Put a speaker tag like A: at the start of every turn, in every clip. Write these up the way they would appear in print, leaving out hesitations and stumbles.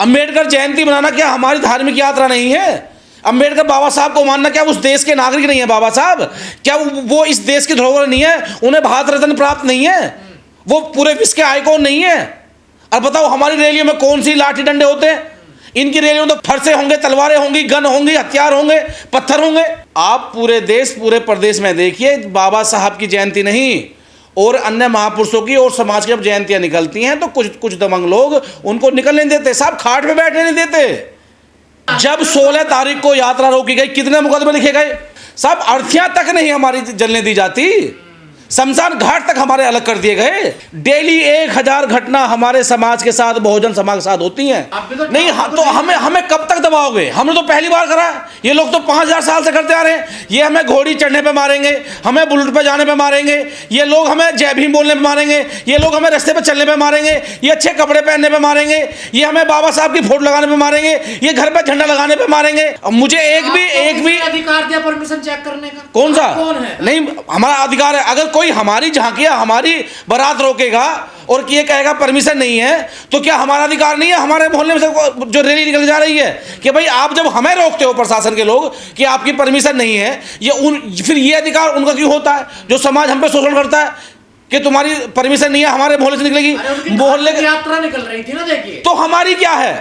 A: अंबेडकर जयंती मनाना क्या हमारी धार्मिक यात्रा नहीं है? अंबेडकर बाबा साहब को मानना क्या उस देश के नागरिक नहीं है? बाबा साहब क्या वो इस देश की धरोहर नहीं है? उन्हें भारत रत्न प्राप्त नहीं है? वो पूरे विश्व के आइकॉन नहीं है? और बताओ हमारी रैलियों में कौन सी लाठी डंडे होते हैं? इनकी रैलियों में तो फरसे होंगे, तलवारें होंगी, गन होंगी, हथियार होंगे, पत्थर होंगे। आप पूरे देश पूरे प्रदेश में देखिए, बाबा साहब की जयंती नहीं और अन्य महापुरुषों की और समाज की जब जयंतियां निकलती हैं तो कुछ दबंग लोग उनको निकलने नहीं देते, साहब खाट पे बैठने नहीं देते। जब 16 तारीख को यात्रा रोकी गई, कितने मुकदमे लिखे गए? साहब अर्थियां तक नहीं हमारी जलने दी जाती, शमशान घाट तक हमारे अलग कर दिए गए। डेली 1000 घटना हमारे समाज के साथ, बहुजन समाज के साथ होती हैं। नहीं तो हमें कब तक दबाओगे? हमने तो पहली बार करा, ये लोग तो 5000 साल से करते आ रहे हैं। ये हमें घोड़ी चढ़ने पे मारेंगे, हमें बुलेट पे जाने पे मारेंगे, ये लोग हमें जय भीम बोलने पे मारेंगे, ये लोग हमें रास्ते पे चलने पे मारेंगे, ये अच्छे कपड़े पहनने पे मारेंगे, ये हमें बाबा साहब की फोटो लगाने पे मारेंगे, ये घर पे झंडा लगाने पे मारेंगे। मुझे एक भी
B: अधिकार दिया परमिशन चेक करने का?
A: कौन सा?
B: कौन है?
A: नहीं, हमारा अधिकार है। अगर कोई हमारी झांकियां, हमारी बारात रोकेगा और ये कहेगा परमिशन नहीं है, तो क्या हमारा अधिकार नहीं है? हमारे मोहल्ले में से जो रैली निकल जा रही है कि भाई आप जब हमें रोकते हो प्रशासन के लोग कि आपकी परमिशन नहीं है, फिर ये अधिकार उनका क्यों होता है? जो समाज हम पे शोषण करता है कि तुम्हारी परमिशन नहीं है, हमारे मोहल्ले से निकलेगी। मोहल्ले की
B: यात्रा निकल रही थी ना, देखिए
A: तो हमारी क्या है?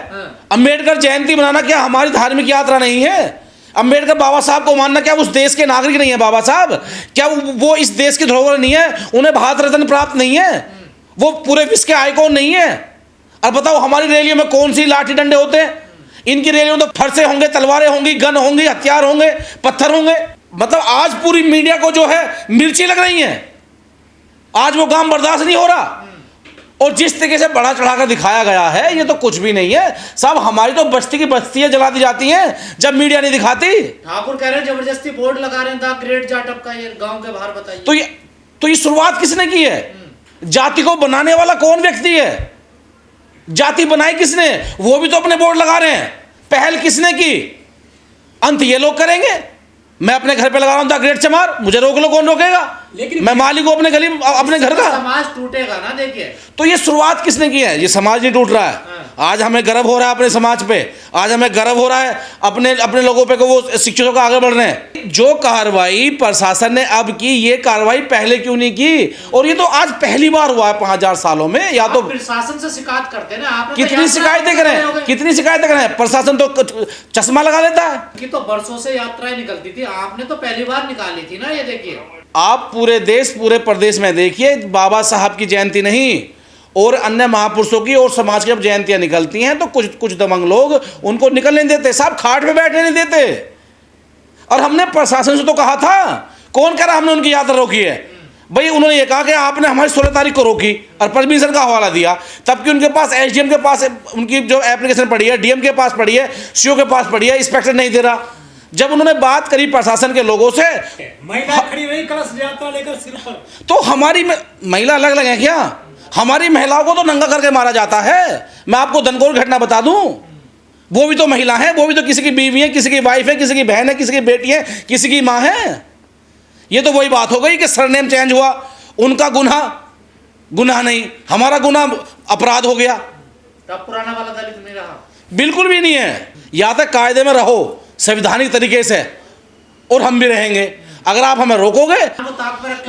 A: अंबेडकर जयंती मनाना क्या हमारी धार्मिक यात्रा नहीं है? अंबेडकर बाबा साहब को मानना क्या उस देश के नागरिक नहीं है? बाबा साहब क्या वो इस देश की धरोहर नहीं है? उन्हें भारत रत्न प्राप्त नहीं है? वो पूरे विश्व के आइकॉन नहीं है? और बताओ हमारी रैलियों में कौन सी लाठी डंडे होते हैं? इनकी रैलियों में तो फरसे होंगे, तलवारें होंगी, गन होंगी, हथियार होंगे, पत्थर होंगे। मतलब आज पूरी मीडिया को जो है मिर्ची लग रही है, आज वो काम बर्दाश्त नहीं हो रहा। और जिस तरीके से बड़ा चढ़ाकर दिखाया गया है, ये तो कुछ भी नहीं है साहब। हमारी तो बस्ती की बस्तियां जला दी जाती हैं जब मीडिया नहीं दिखाती।
B: ठाकुर कह रहे हैं जबरदस्ती बोर्ड लगा रहे हैं द ग्रेट जाटव का, ये गांव के बाहर बताइए।
A: तो ये शुरुआत किसने की है? जाति को बनाने वाला कौन व्यक्ति है? जाति बनाई किसने? वो भी तो अपने बोर्ड लगा रहे हैं। पहल किसने की? अंत ये लोग करेंगे। मैं अपने घर पे लगा रहा हूं द ग्रेट चमार, मुझे रोक लो, कौन रोकेगा? लेकिन मैं मालिक हूं अपने गली, अपने घर का।
B: समाज टूटेगा ना, देखिए।
A: तो ये शुरुआत किसने की है? ये समाज नहीं टूट रहा है। आज हमें गर्व हो रहा है अपने समाज पे, आज हमें गर्व हो रहा है अपने लोगों पे को वो शिक्षकों का आगे बढ़ रहे हैं। जो कार्रवाई प्रशासन ने अब की, ये कार्रवाई पहले क्यों नहीं की? और ये तो आज पहली बार हुआ है 5000 सालों में। या तो
B: प्रशासन से शिकायत करते हैं ना आप,
A: कितनी शिकायतें करें, कितनी शिकायतें करें? प्रशासन तो चश्मा लगा लेता है
B: कि तो बरसों से यात्राएं निकलती थी, आपने तो पहली बार निकाली थी ना। ये देखिए,
A: आप पूरे देश पूरे प्रदेश में देखिए, बाबा साहब की जयंती नहीं और अन्य महापुरुषों की और समाज की जब जयंतियां निकलती हैं तो कुछ दबंग लोग उनको निकलने नहीं देते, साहब खाट पे बैठने नहीं देते। और हमने प्रशासन से तो कहा था, कौन कह रहा हमने उनकी यात्रा रोकी है? भाई उन्होंने ये कहा कि आपने हमारी 16 तारीख को रोकी और परमिशन का हवाला दिया, तब कि उनके पास एसडीएम के पास उनकी जो एप्लीकेशन पड़ी है, डीएम के पास पड़ी है, सीओ के पास पड़ी है, इंस्पेक्टर नहीं दे रहा। जब उन्होंने बात करी प्रशासन के लोगों से,
C: महिला खड़ी रही कलश यात्रा लेकर सिर पर,
A: तो हमारी महिला अलग अलग है क्या? हमारी महिलाओं को तो नंगा करके मारा जाता है। मैं आपको दनकौर घटना बता दूं, वो भी तो महिला है, वो भी तो किसी की बीवी है, किसी की वाइफ है, किसी की बहन है, किसी की बेटी है, किसी की माँ है। ये तो वही बात हो गई कि सरनेम चेंज हुआ, उनका गुनाह नहीं, हमारा गुनाह अपराध हो गया।
B: तब पुराना वाला दलित नहीं रहा,
A: बिल्कुल भी नहीं है। या तक कायदे में रहो संवैधानिक तरीके से, और हम भी रहेंगे। अगर आप हमें रोकोगे,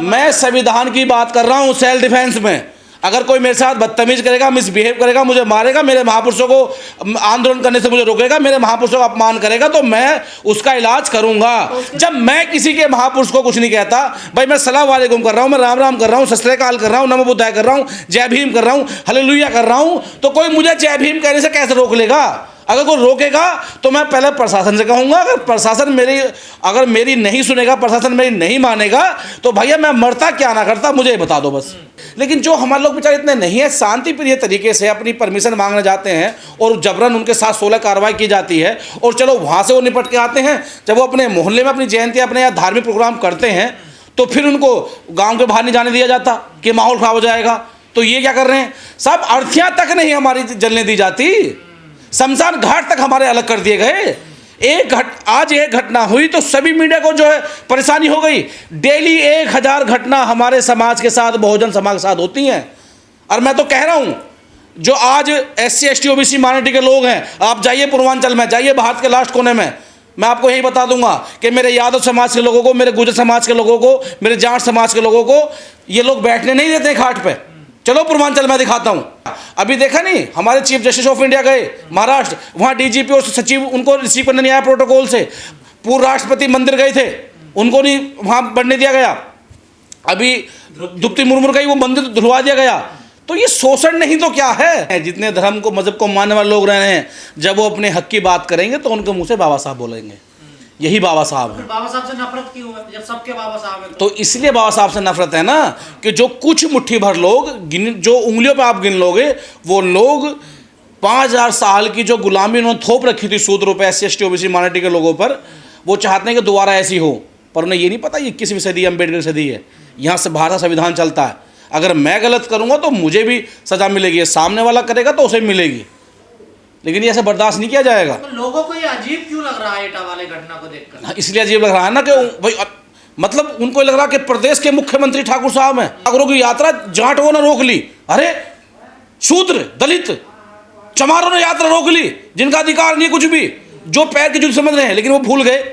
A: मैं संविधान की बात कर रहा हूं, सेल्फ डिफेंस में। अगर कोई मेरे साथ बदतमीज करेगा, मिसबिहेव करेगा, मुझे मारेगा, मेरे महापुरुषों को आंदोलन करने से मुझे रोकेगा, मेरे महापुरुषों का अपमान करेगा, तो मैं उसका इलाज करूंगा। जब मैं किसी के महापुरुष को कुछ नहीं कहता, भाई मैं सलाम वालेकुम कर रहा हूं, मैं राम राम कर रहा हूं, सत श्री अकाल कर रहा हूं, नमो बुद्धाय कर रहा हूं, जय भीम कर रहा हूं, हालेलुया कर रहा हूं, तो कोई मुझे जय भीम कहने से कैसे रोक लेगा? अगर कोई रोकेगा तो मैं पहले प्रशासन से कहूंगा। अगर प्रशासन मेरी नहीं सुनेगा, प्रशासन मेरी नहीं मानेगा, तो भैया मैं मरता क्या ना करता, मुझे बता दो बस। लेकिन जो हमारे लोग बेचारे इतने नहीं है, शांति प्रिय तरीके से अपनी परमिशन मांगने जाते हैं और जबरन उनके साथ 16 कार्रवाई की जाती है, और चलो वहाँ से वो निपट के आते हैं। जब वो अपने मोहल्ले में अपनी जयंती, अपने यहाँ धार्मिक प्रोग्राम करते हैं, तो फिर उनको गाँव के बाहर नहीं जाने दिया जाता कि माहौल खराब हो जाएगा। तो ये क्या कर रहे हैं? सब अर्थियाँ तक नहीं हमारी जलने दी जाती, शमशान घाट तक हमारे अलग कर दिए गए। आज एक घटना हुई तो सभी मीडिया को जो है परेशानी हो गई। डेली 1000 घटना हमारे समाज के साथ, बहुजन समाज के साथ होती हैं। और मैं तो कह रहा हूं जो आज SC ST OBC माइनॉरिटी के लोग हैं, आप जाइए पूर्वांचल में, जाइए भारत के लास्ट कोने में, मैं आपको यही बता दूंगा कि मेरे यादव समाज के लोगों को, मेरे गुर्जर समाज के लोगों को, मेरे जाट समाज के लोगों को ये लोग बैठने नहीं देते घाट पे। चलो पूर्वांचल में दिखाता हूँ। अभी देखा नहीं, हमारे चीफ जस्टिस ऑफ इंडिया गए महाराष्ट्र, वहाँ DGP और सचिव उनको रिसीव करने नहीं आया प्रोटोकॉल से। पूर्व राष्ट्रपति मंदिर गए थे, उनको नहीं वहाँ बढ़ने दिया गया। अभी द्रौपदी मुर्मू गई, वो मंदिर धुलवा दिया गया। तो ये शोषण नहीं तो क्या है? जितने धर्म को, मजहब को मानने वाले लोग रहे हैं, जब वो अपने हक की बात करेंगे तो उनके मुंह से बाबा साहब बोलेंगे, यही बाबा साहब है।
B: बाबा साहब से नफरत क्यों है जब सबके बाबा साहब हैं?
A: तो इसलिए बाबा साहब से नफरत है ना कि जो कुछ मुट्ठी भर लोग जो उंगलियों पे आप गिन लोगे, वो लोग 5000 साल की जो गुलामी उन्होंने थोप रखी थी शूद्र पे, SC ST OBC माइनॉरिटी के लोगों पर, वो चाहते हैं कि दोबारा ऐसी हो। पर उन्हें ये नहीं पता 21वीं सदी अम्बेडकर सदी है, यहाँ से भारत संविधान चलता है। अगर मैं गलत करूँगा तो मुझे भी सज़ा मिलेगी, सामने वाला करेगा तो उसे मिलेगी, लेकिन ये ऐसे बर्दाश्त नहीं किया जाएगा।
B: तो लोगों को ये अजीब क्यों लग रहा है एटा वाले घटना को देखकर?
A: इसलिए अजीब लग रहा है ना कि भाई, मतलब उनको लग रहा कि प्रदेश के मुख्यमंत्री ठाकुर साहब हैं, ठाकुरों की यात्रा जाटों ने रोक ली। अरे शूद्र, दलित, चमारों ने यात्रा रोक ली, जिनका अधिकार नहीं कुछ भी, जो पैर की जुल्फ समझ रहे हैं, लेकिन वो भूल गए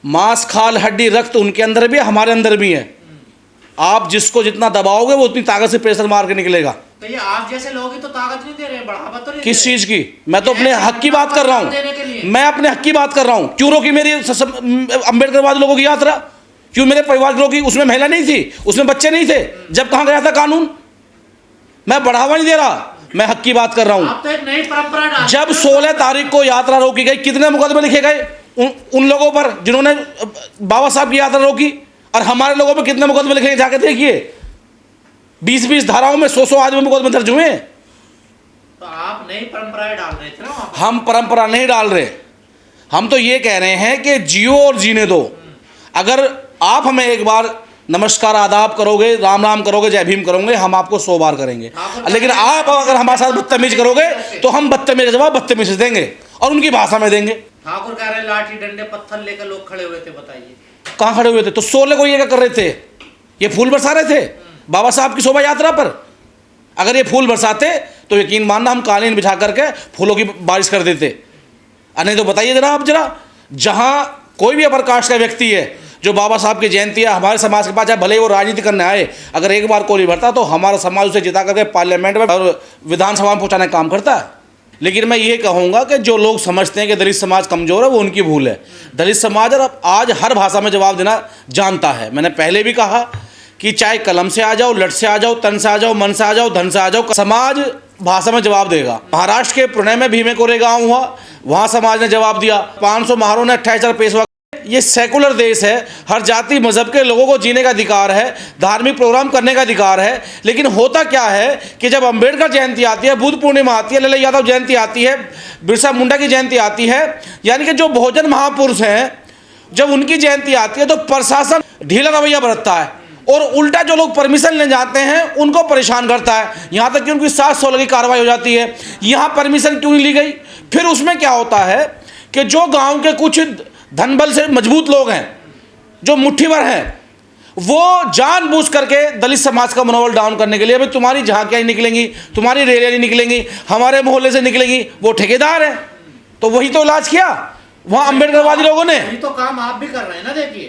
A: मांस, खाल, हड्डी, रक्त उनके अंदर भी है, हमारे अंदर भी है। आप जिसको जितना दबाओगे वो उतनी ताकत से प्रेशर मार के निकलेगा।
B: तो ये आप जैसे लोग ही तो ताकत नहीं दे रहे, बढ़ावा तो नहीं
A: किस
B: दे रहे।
A: चीज की? मैं तो अपने हक की बात कर रहा हूँ, मैं अपने हक की बात कर रहा हूँ। क्यों रोकी मेरी अम्बेडकरवादी लोगों की यात्रा? क्यों मेरे परिवार के लोगों की? उसमें महिला नहीं थी, उसमें बच्चे नहीं थे, जब कहाँ गया था कानून? मैं बढ़ावा नहीं दे रहा, मैं हक की बात कर रहा हूँ।
B: आप तो एक नई परंपरा डाल,
A: जब 16 तारीख को यात्रा रोकी गई, कितने मुकदमे लिखे गए उन लोगों पर जिन्होंने बाबा साहब की यात्रा रोकी, और हमारे लोगों पर कितने मुकदमे लिखे? जाके देखिए, 20-20 धाराओं में 100 आदमी मुकदमे दर्ज हुए।
B: तो आप नई परंपराएं डाल रहे थे ना वहाँ पर।
A: हम परंपरा नहीं डाल रहे, हम तो ये कह रहे हैं कि जियो और जीने दो। अगर आप हमें एक बार नमस्कार आदाब करोगे, राम राम करोगे, जय भीम करोगे, हम आपको 100 बार करेंगे। लेकिन आप अगर हमारे साथ बदतमीज करोगे तो हम बदतमीज जवाब बदतमीज से देंगे और उनकी भाषा में देंगे।
B: ठाकुर कह रहे हैं लाठी डंडे पत्थर लेकर लोग खड़े हुए थे, बताइए
A: कहाँ खड़े हुए थे? तो 16 को ये क्या कर रहे थे? ये फूल बरसा रहे थे बाबा साहब की शोभा यात्रा पर। अगर ये फूल बरसाते तो यकीन मानना हम कालीन बिछा करके फूलों की बारिश कर देते। नहीं तो बताइए जरा आप, जरा जहाँ कोई भी अपर कास्ट का व्यक्ति है जो बाबा साहब की जयंती है हमारे समाज के पास, चाहे भले ही वो राजनीति करने आए, अगर एक बार कोली भरता तो हमारा समाज उसे जिता करके पार्लियामेंट में और विधानसभा में पहुँचाने का काम करता है। लेकिन मैं ये कहूँगा कि जो लोग समझते हैं कि दलित समाज कमज़ोर है, वो उनकी भूल है। दलित समाज और आज हर भाषा में जवाब देना जानता है। मैंने पहले भी कहा कि चाहे कलम से आ जाओ, लट से आ जाओ, तन से आ जाओ, मन से आ जाओ, धन से आ जाओ, समाज भाषा में जवाब देगा। महाराष्ट्र के पुणे में भीमे कोरेगांव हुआ, वहाँ समाज ने जवाब दिया। 500 महारों ने 28 पेशवा। ये सेकुलर देश है, हर जाति मजहब के लोगों को जीने का अधिकार है, धार्मिक प्रोग्राम करने का अधिकार है। लेकिन होता क्या है कि जब अंबेडकर जयंती आती है, बुद्ध पूर्णिमा आती है, लल्ला यादव जयंती आती है, बिरसा मुंडा की जयंती आती है, यानी कि जो बहुजन महापुरुष हैं, जब उनकी जयंती आती है तो प्रशासन ढीला रवैया बरतता है और उल्टा जो लोग परमिशन ले जाते हैं उनको परेशान करता है। यहाँ तक कि उनकी 716 की कार्रवाई हो जाती है। यहाँ परमिशन क्यों नहीं ली गई? फिर उसमें क्या होता है कि जो गाँव के कुछ धनबल से मजबूत लोग हैं, जो मुट्ठी भर हैं, वो जानबूझ करके दलित समाज का मनोबल डाउन करने के लिए, भाई तुम्हारी झांकियाँ नहीं निकलेंगी, तुम्हारी रैलियाँ नहीं निकलेंगी, हमारे मोहल्ले से निकलेंगी, वो ठेकेदार है। तो वही तो इलाज किया वहाँ अम्बेडकरवादी लोगों ने।
B: तो काम आप भी कर रहे हैं ना, देखिए।